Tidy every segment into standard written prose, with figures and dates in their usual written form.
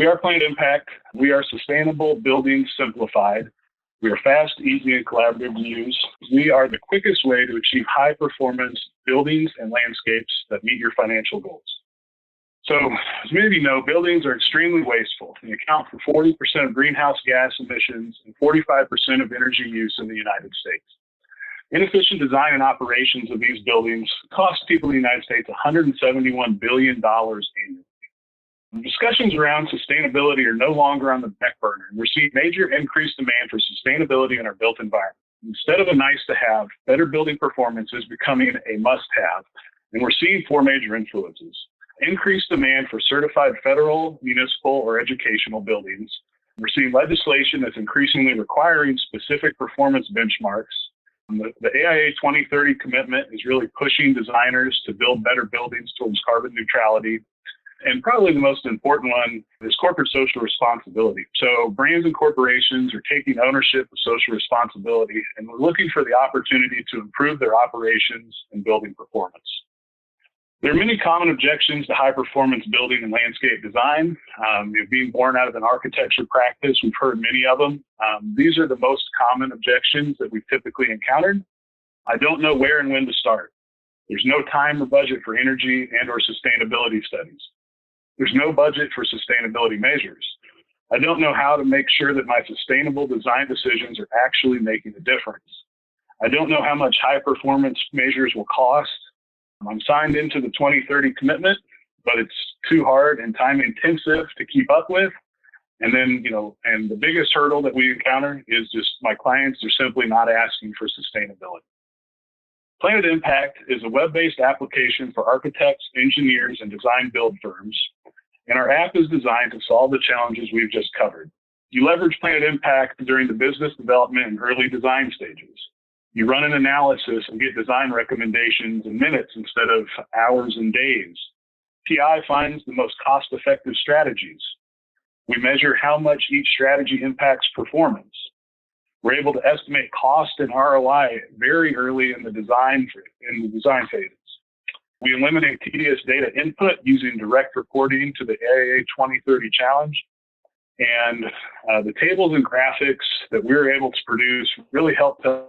We are PlanIt Impact. We are sustainable buildings simplified. We are fast, easy, and collaborative to use. We are the quickest way to achieve high-performance buildings and landscapes that meet your financial goals. So, as many of you know, buildings are extremely wasteful. They account for 40% of greenhouse gas emissions and 45% of energy use in the United States. Inefficient design and operations of these buildings cost people in the United States $171 billion annually. Discussions around sustainability are no longer on the back burner. We're seeing major increased demand for sustainability in our built environment. Instead of a nice to have, better building performance is becoming a must have. And we're seeing four major influences. Increased demand for certified federal, municipal, or educational buildings. We're seeing legislation that's increasingly requiring specific performance benchmarks. The AIA 2030 commitment is really pushing designers to build better buildings towards carbon neutrality. And probably the most important one is corporate social responsibility. So brands and corporations are taking ownership of social responsibility, and we're looking for the opportunity to improve their operations and building performance. There are many common objections to high-performance building and landscape design. Being born out of an architecture practice, we've heard many of them. These are the most common objections that we've typically encountered. I don't know where and when to start. There's no time or budget for energy and/or sustainability studies. There's no budget for sustainability measures. I don't know how to make sure that my sustainable design decisions are actually making a difference. I don't know how much high-performance measures will cost. I'm signed into the 2030 commitment, but it's too hard and time-intensive to keep up with. And then, and the biggest hurdle that we encounter is just my clients are simply not asking for sustainability. PlanIt Impact is a web-based application for architects, engineers, and design build firms. And our app is designed to solve the challenges we've just covered. You leverage PlanIt Impact during the business development and early design stages. You run an analysis and get design recommendations in minutes instead of hours and days. TI finds the most cost-effective strategies. We measure how much each strategy impacts performance. We're able to estimate cost and ROI very early in the design phases. We eliminate tedious data input using direct reporting to the AIA 2030 challenge. And the tables and graphics that we're able to produce really help tell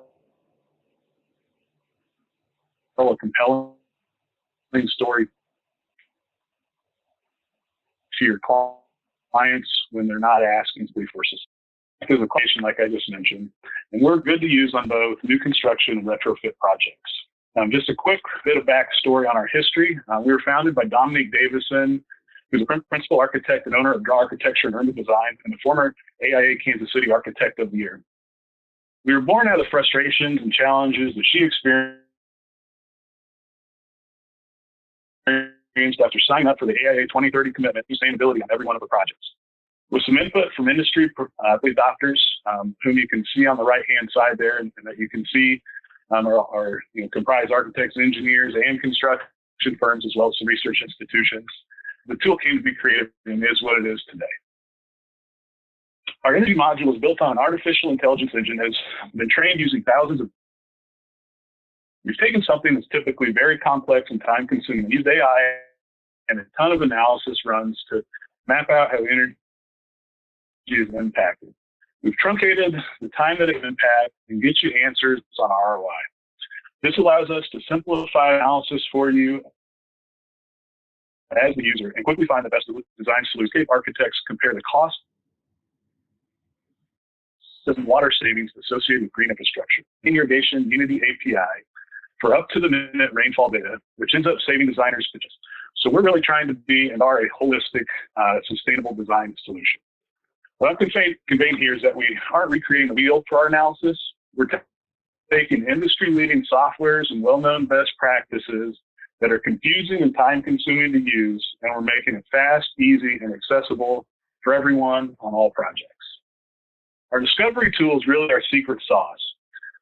a compelling story to your clients when they're not asking for a question like I just mentioned. And we're good to use on both new construction and retrofit projects. Just a quick bit of backstory on our history. We were founded by Dominique Davison, who's a principal architect and owner of Draw Architecture and Urban Design, and the former AIA Kansas City Architect of the Year. We were born out of the frustrations and challenges that she experienced after signing up for the AIA 2030 commitment to sustainability on every one of the projects. With some input from industry adopters, whom you can see on the right-hand side there, and that you can see comprise architects, engineers, and construction firms, as well as some research institutions. The tool came to be created and is what it is today. Our energy module is built on an artificial intelligence engine that has been trained using thousands of. We've taken something that's typically very complex and time-consuming, used AI and a ton of analysis runs to map out how energy is impacted. We've truncated the time that it can impact and get you answers on ROI. This allows us to simplify analysis for you as the user and quickly find the best design solution. Architects compare the cost and water savings associated with green infrastructure, irrigation, Unity API for up-to-the-minute rainfall data, which ends up saving designers pitches. So we're really trying to be and are a holistic, sustainable design solution. What I'm conveying here is that we aren't recreating the wheel for our analysis. We're taking industry-leading softwares and well-known best practices that are confusing and time-consuming to use, and we're making it fast, easy, and accessible for everyone on all projects. Our discovery tool is really our secret sauce.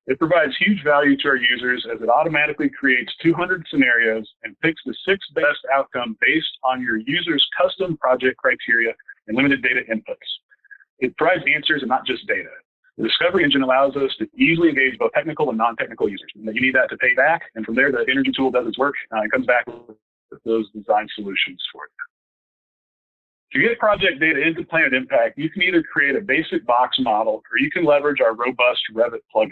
It provides huge value to our users as it automatically creates 200 scenarios and picks the 6 best outcomes based on your user's custom project criteria and limited data inputs. It provides answers and not just data. The discovery engine allows us to easily engage both technical and non-technical users. And you need that to pay back. And from there, the energy tool does its work and comes back with those design solutions for you. To get project data into PlanIt Impact, you can either create a basic box model or you can leverage our robust Revit plugin.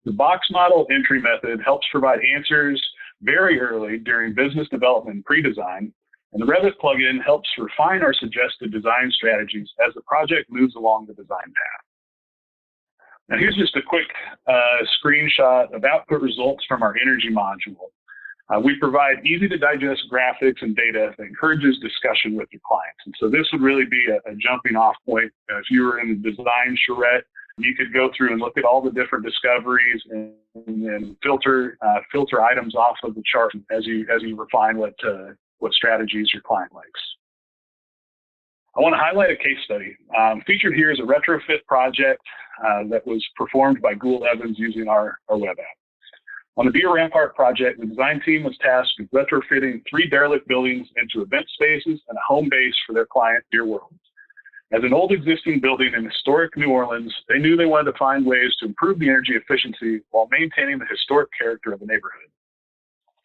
The box model entry method helps provide answers very early during business development and pre-design, and the Revit plugin helps refine our suggested design strategies as the project moves along the design path. Now here's just a quick screenshot of output results from our energy module. We provide easy to digest graphics and data that encourages discussion with your clients. And so this would really be a jumping off point. If you were in the design charrette, you could go through and look at all the different discoveries and filter items off of the chart as you refine what strategies your client likes. I want to highlight a case study. Featured here is a retrofit project that was performed by Gould Evans using our web app. On the Beer Rampart project, the design team was tasked with retrofitting 3 derelict buildings into event spaces and a home base for their client, Beer World. As an old existing building in historic New Orleans, they knew they wanted to find ways to improve the energy efficiency while maintaining the historic character of the neighborhood.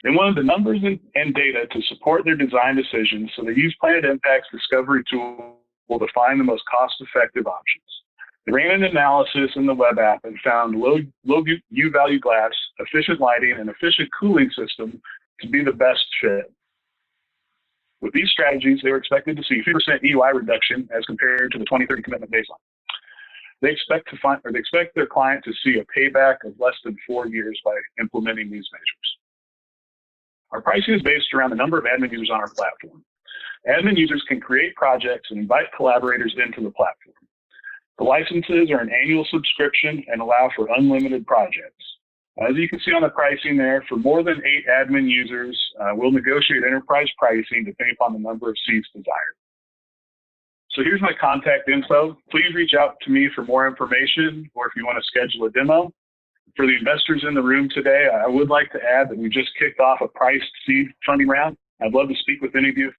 They wanted the numbers and data to support their design decisions, so they used PlanIt Impact's discovery tool to find the most cost-effective options. They ran an analysis in the web app and found low U-value glass, efficient lighting, and efficient cooling system to be the best fit. With these strategies, they were expected to see 50% EUI reduction as compared to the 2030 commitment baseline. They expect their client to see a payback of less than 4 years by implementing these measures. Our pricing is based around the number of admin users on our platform. Admin users can create projects and invite collaborators into the platform. The licenses are an annual subscription and allow for unlimited projects. As you can see on the pricing there, for more than 8 admin users, we'll negotiate enterprise pricing depending upon the number of seats desired. So here's my contact info. Please reach out to me for more information or if you want to schedule a demo. For the investors in the room today, I would like to add that we just kicked off a priced seed funding round. I'd love to speak with any of you